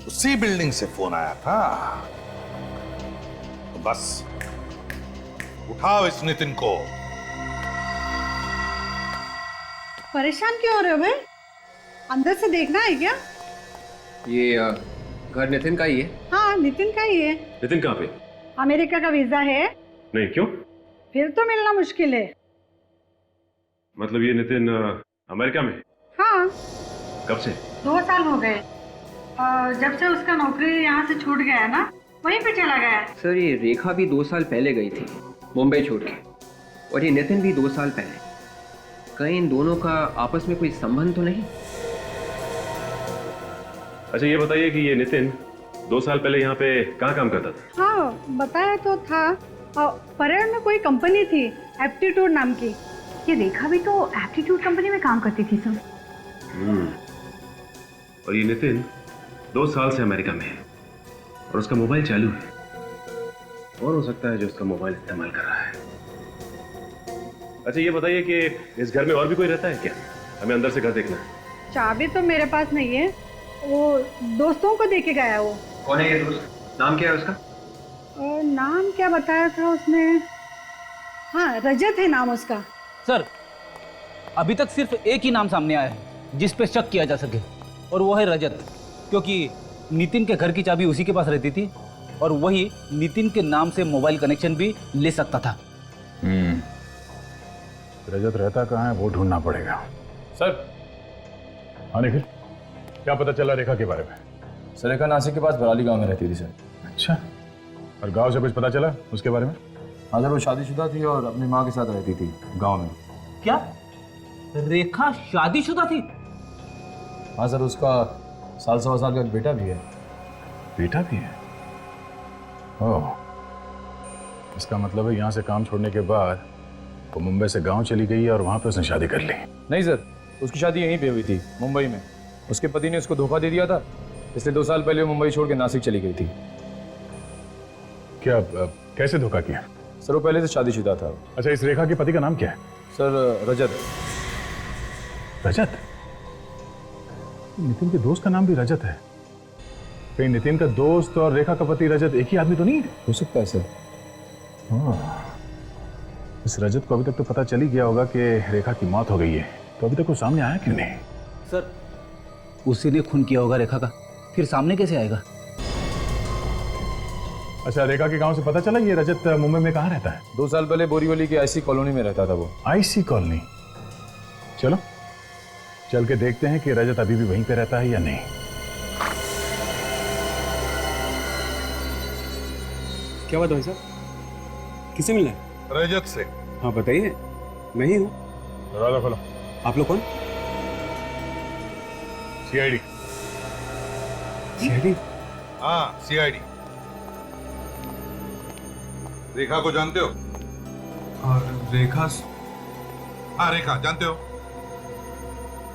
उसी बिल्डिंग से फोन आया था। तो बस उठाओ इस नितिन को। परेशान क्यों हो रहे हो भाई? अंदर से देखना है क्या? ये घर नितिन का ही है। हाँ, नितिन का ही है। नितिन कहाँ पे? अमेरिका का वीजा है। नहीं, क्यों? फिर तो मिलना मुश्किल है। मतलब ये नितिन अमेरिका में? हाँ। कब से? 2 साल हो गए। जब से उसका नौकरी यहाँ से छूट गया ना, वहीं पे चला गया। सर, ये रेखा भी 2 साल पहले गई थी मुंबई छोड़ के, और ये नितिन भी 2 साल पहले। कहीं इन दोनों का आपस में कोई संबंध तो नहीं? अच्छा, ये बताइए कि ये नितिन 2 साल पहले यहाँ पे कहाँ काम करता था? हाँ, बताया तो था। परेड में कोई कंपनी थी, एप्टीट्यूड नाम की। ये रेखा भी तो एप्टीट्यूड कंपनी में काम करती थी सर। और ये नितिन 2 साल से अमेरिका में है और उसका मोबाइल चालू है। और हो सकता है जो उसका मोबाइल इस्तेमाल कर रहा है। अच्छा, ये बताइए कि इस घर में और भी कोई रहता है क्या? हमें अंदर से घर देखना है। चाबी तो मेरे पास नहीं है, वो दोस्तों को देके गया। वो कौन है ये दोस्त? नाम क्या है उसका? नाम क्या बताया था उसने? हाँ, रजत है नाम उसका। सर, अभी तक सिर्फ एक ही नाम सामने आया है जिस पे शक किया जा सके, और वो है रजत, क्योंकि नितिन के घर की चाबी उसी के पास रहती थी और वही नितिन के नाम से मोबाइल कनेक्शन भी ले सकता था। रजत रहता कहाँ है वो ढूंढना पड़ेगा। सर, हाँ निखिल, क्या पता चला रेखा के बारे में? सर, रेखा नासिक के पास बराली गांव में रहती थी सर। अच्छा, और गांव से कुछ पता चला उसके बारे में? हाँ सर, वो शादीशुदा थी और अपनी माँ के साथ रहती थी गांव में। क्या रेखा शादीशुदा थी? हाँ सर, उसका 1.25 साल का एक बेटा भी है। बेटा भी है? ओह, इसका मतलब है यहाँ से काम छोड़ने के बाद वो मुंबई से गांव चली गई और वहाँ पे उसने शादी कर ली। नहीं सर, उसकी शादी यहीं पे हुई थी, मुंबई में। उसके पति ने उसको धोखा दे दिया था, इसलिए 2 साल पहले वो मुंबई छोड़ के नासिक चली गई थी। क्या, कैसे धोखा किया? सर, वो पहले से शादीशुदा था। अच्छा, इस रेखा के पति का नाम क्या है? सर, रजत। रजत? नितिन के दोस्त का नाम भी रजत है। कहीं नितिन का दोस्त और रेखा का पति रजत एक ही आदमी तो नहीं है? हो सकता है सर। इस रजत को अभी तक तो पता चल ही गया होगा कि रेखा की मौत हो गई है, तो अभी तक वो सामने आया क्यों नहीं? सर, उसी ने खून किया होगा रेखा का, फिर सामने कैसे आएगा? अच्छा, रेखा के गांव से पता चला ये रजत मुंबई में कहाँ रहता है? 2 साल पहले बोरीवली की आईसी कॉलोनी में रहता था वो। IC colony? चलो चल के देखते हैं कि रजत अभी भी वहीं पे रहता है या नहीं। क्या बात है भाई साहब, किससे मिलना है? रजत से। हाँ बताइए, मैं ही हूँ। दरवाजा खोलो। आप लोग कौन? सीआईडी। सीआईडी? हाँ, सीआईडी। रेखा को जानते हो? और रेखा? हाँ, रेखा जानते हो?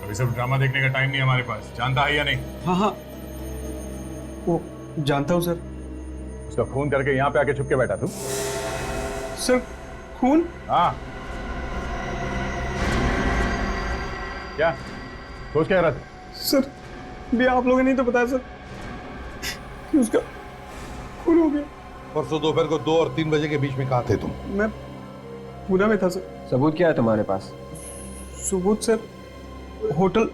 अभी सब ड्रामा देखने का टाइम नहीं हमारे पास। जानता है या नहीं? हाँ हाँ, वो जानता हूँ सर। उसका खून करके यहाँ पे आके छुप के बैठा तू? सर, खून? हाँ। क्या सोच क्या रहा था? सर, भी आप लोगों ने नहीं तो बताया सर कि उसका खून हो गया। परसों दोपहर को 2 और 3 बजे के बीच में कहाँ थे तुम? मैं पूना में था सर। सबूत क्या है तुम्हारे पास? सबूत सर, होटल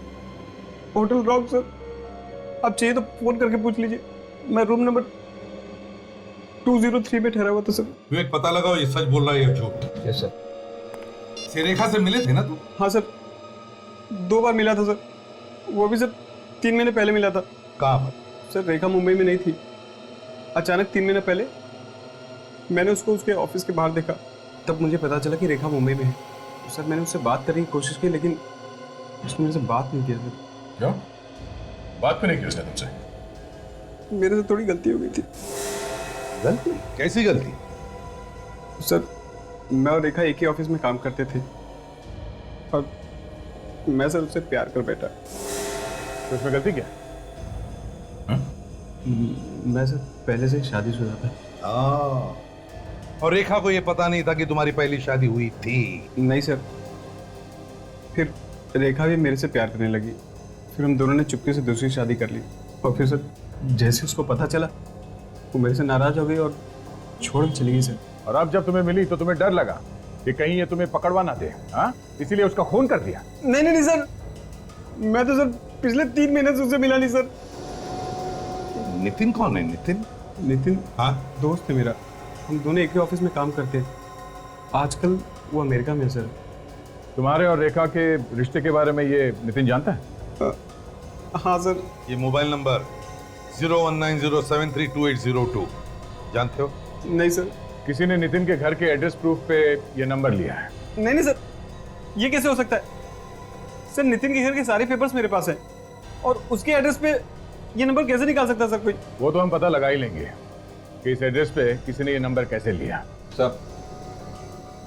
रॉक सर। आप चाहिए तो फोन करके पूछ लीजिए, मैं रूम नंबर 203 में ठहरा हुआ था सर। विवेक, पता लगाओ ये सच बोल रहा है या झूठ। Yes sir. रेखा से मिले थे ना तुम? हाँ सर, 2 बार मिला था सर, वो भी सर 3 महीने पहले मिला था। कहाँ पर? सर, रेखा मुंबई में नहीं थी। अचानक 3 महीने पहले मैंने उसको उसके ऑफिस के बाहर देखा, तब मुझे पता चला कि रेखा मुंबई में है। सर मैंने उससे बात करने की कोशिश की लेकिन उसने मेरे से बात नहीं किया सर। क्यों? बात क्यों नहीं की उसने तुमसे? मेरे से थोड़ी गलती हो गई थी। गलती? कैसी गलती? सर मैं और रेखा एक ही ऑफिस में काम करते थे और मैं सर उससे प्यार कर बैठा। तो उसमें गलती क्या? मैं सर पहले से शादीशुदा था। और रेखा को ये पता नहीं था कि तुम्हारी पहली शादी हुई थी? नहीं सर। फिर रेखा भी मेरे से प्यार करने लगी, फिर हम दोनों ने चुपके से दूसरी शादी कर ली और फिर सर जैसे उसको पता चला वो मेरे से नाराज हो गई और छोड़ के चली गई सर। और अब जब तुम्हें मिली तो तुम्हें डर लगा कि कहीं ये तुम्हें पकड़वा ना दे, हाँ? इसीलिए उसका खून कर दिया? नहीं सर, मैं तो सर पिछले 3 महीने से उससे मिला नहीं सर। नितिन कौन है? नितिन? हाँ दोस्त है मेरा, हम दोनों एक ही ऑफिस में काम करते हैं। आजकल वो अमेरिका में है सर। तुम्हारे और रेखा के रिश्ते के बारे में ये नितिन जानता है? हाँ सर। ये मोबाइल नंबर 0190732802 जानते हो? नहीं सर। किसी ने नितिन के घर के एड्रेस प्रूफ पे ये नंबर लिया है? नहीं सर, ये कैसे हो सकता है? सर नितिन के घर के सारे पेपर्स मेरे पास हैं और उसके एड्रेस पे ये नंबर कैसे निकाल सकता सर कोई? वो तो हम पता लगा ही लेंगे कि इस एड्रेस पे किसी ने ये नंबर कैसे लिया। सर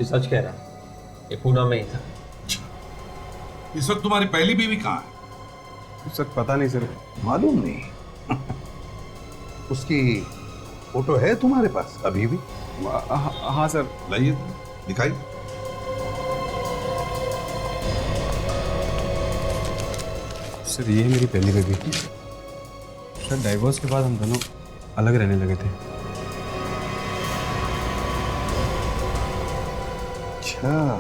ये सच कह रहा है, ये पूना में ही था। इस वक्त तुम्हारी पहली बीवी कहाँ है? सर पता नहीं सर। मालूम नहीं? उसकी फोटो है तुम्हारे पास अभी भी? हाँ सर। लाइए दिखाई। सर ये मेरी पहली बेबी। सर डाइवोर्स के बाद हम दोनों अलग रहने लगे थे। अच्छा,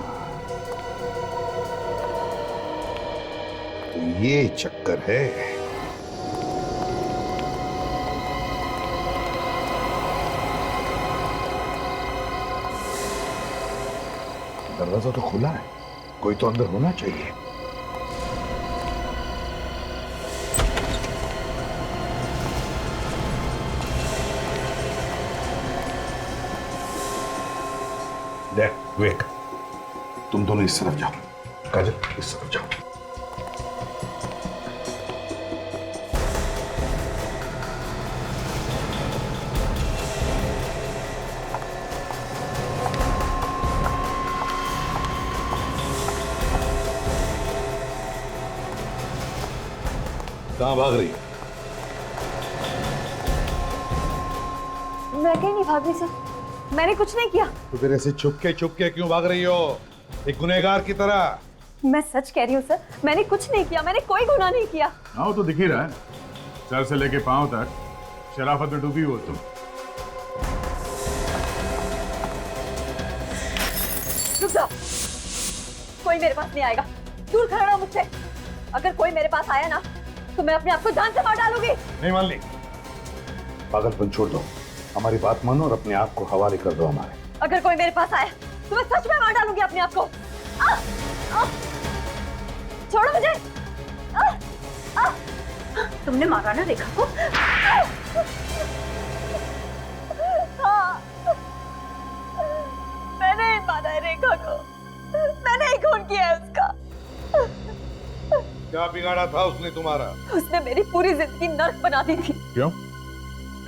तो ये चक्कर है। दरवाजा तो खुला है, कोई तो अंदर होना चाहिए। देख विवेक, तुम दोनों इस तरफ जाओ, काजल इस तरफ जाओ। कहां भाग रही हो? मैं कहीं नहीं भाग रही सर, मैंने कुछ नहीं किया। तो फिर ऐसे चुपके चुपके क्यों भाग रही हो, एक गुनहगार की तरह? मैं सच कह रही हूँ सर, मैंने कुछ नहीं किया, मैंने कोई गुनाह नहीं किया। हाँ तो दिख ही रहा है, सर से लेके पांव तक शराफत में डूबी हो तुम। रुक जाओ, कोई मेरे पास नहीं आएगा, दूर खड़ा रहो मुझसे। अगर कोई मेरे पास आया ना तो मैं अपने आप को जान से मार डालूंगी। नहीं मान ली, पागलपन छोड़ दो, हमारी बात मानो और अपने आप को हवाले कर दो हमारे। अगर कोई मेरे पास आया तो मैं सच में मार डालूंगी अपने आप को। छोड़ो मुझे। तुमने मारा ना रेखा को? हाँ, मैंने ही मारा है रेखा को, मैंने ही खून किया है उसका। क्या बिगाड़ा था उसने तुम्हारा? उसने मेरी पूरी जिंदगी नर्क बना दी थी। क्यों?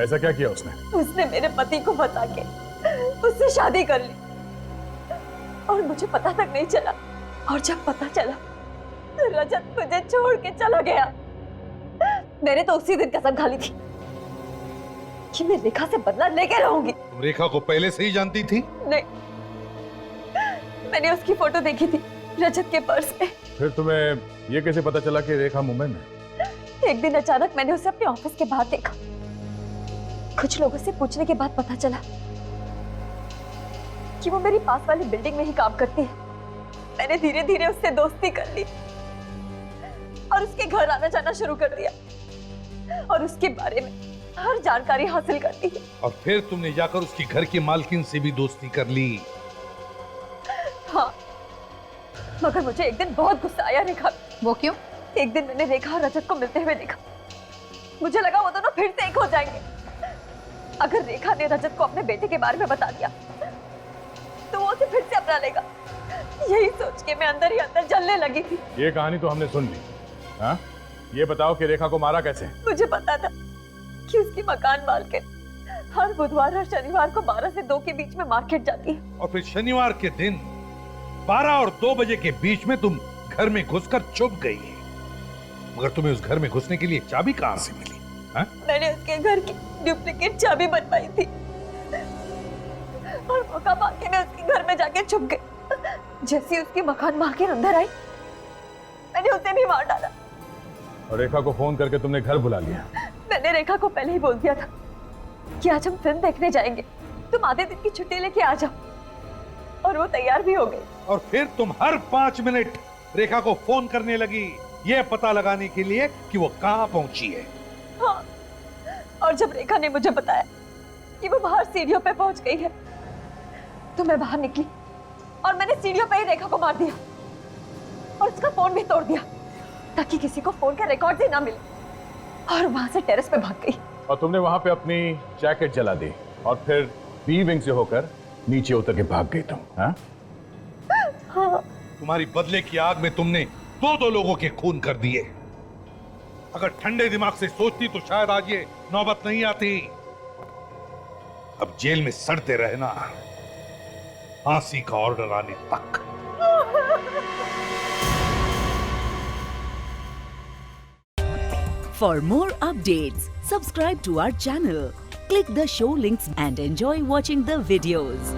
ऐसा क्या किया उसने? उसने मेरे पति को बता के उससे शादी कर ली और मुझे पता तक नहीं चला, और जब पता चला रजत मुझे छोड़ के चला गया। मैंने तो उसी दिन कसम खा ली थी कि मैं रेखा से बदला लेके रहूंगी। तुम रेखा को पहले से ही जानती थी? नहीं, मैंने उसकी फोटो देखी थी रजत के पर्स में। फिर तुम्हें ये कैसे पता चला कि रेखा मुंबई में? एक दिन अचानक मैंने उसे अपने ऑफिस के बाहर देखा। कुछ लोगों से पूछने के बाद पता चला कि वो मेरी पास वाली बिल्डिंग में ही काम करती है। मैंने धीरे धीरे उससे दोस्ती कर ली और उसके घर आना जाना शुरू कर दिया और उसके बारे में हर जानकारी हासिल कर ली। और फिर तुमने जाकर उसकी घर की मालकिन से भी दोस्ती कर ली? हाँ, मगर मुझे एक दिन बहुत गुस्सा आया रेखा। वो क्यों? एक दिन मैंने रेखा और रजत को मिलते हुए देखा। मुझे लगा वो दोनों फिर से एक हो जाएंगे। अगर रेखा ने रजत को अपने बेटे के बारे में बता दिया तो वो उसे फिर से अपना लेगा। यही सोच के मैं अंदर ही अंदर जलने लगी थी। ये कहानी तो हमने सुन ली। हाँ, ये बताओ कि रेखा को मारा कैसे? मुझे पता था कि उसकी मकान मालकिन हर बुधवार और शनिवार को 12 से 2 के बीच में मार्केट जाती है। और फिर शनिवार के दिन 12 और 2 बजे के बीच में तुम घर में घुसकर छुप गई है। मगर तुम्हें उस घर में घुसने के लिए चाबी कहां से मिली? हा? मैंने उसके घर की डुप्लीकेट चाबी बनवाई थी और मौका पाके मैं उसके घर में जाके छुप गई। जैसे ही उसकी मकान मालकिन अंदर आई, मैंने उसे भी मार डाला। और रेखा को फोन करके तुमने घर बुला लिया? मैंने रेखा को पहले ही बोल दिया था कि आज हम फिल्म देखने जाएंगे, तुम आधे दिन की छुट्टी लेके आ जाओ। और वो तैयार भी हो गई। और फिर तुम हर 5 मिनट रेखा को फोन करने लगी, यह पता लगाने के लिए कि वो कहां पहुंची है। हाँ, और जब रेखा ने मुझे बताया कि वो बाहर सीढ़ियों पे पहुंच गई है, तो मैं बाहर निकली और मैंने सीढ़ियों पे ही रेखा को मार दिया और उसका फोन भी तोड़ दिया ताकि किसी को फोन के रिकॉर्ड ही ना मिले, और वहां से टेरेस पे भाग गई। और तुमने वहां पे अपनी जैकेट जला दी और फिर बी विंग से होकर नीचे उतर के भाग गई तुम। हाँ? हाँ। तुम्हारी बदले की आग में तुमने 2 लोगों के खून कर दिए। अगर ठंडे दिमाग से सोचती तो शायद आज ये नौबत नहीं आती। अब जेल में सड़ते रहना, फांसी का ऑर्डर आने तक। For more updates, subscribe to our channel, click the show links and enjoy watching the videos.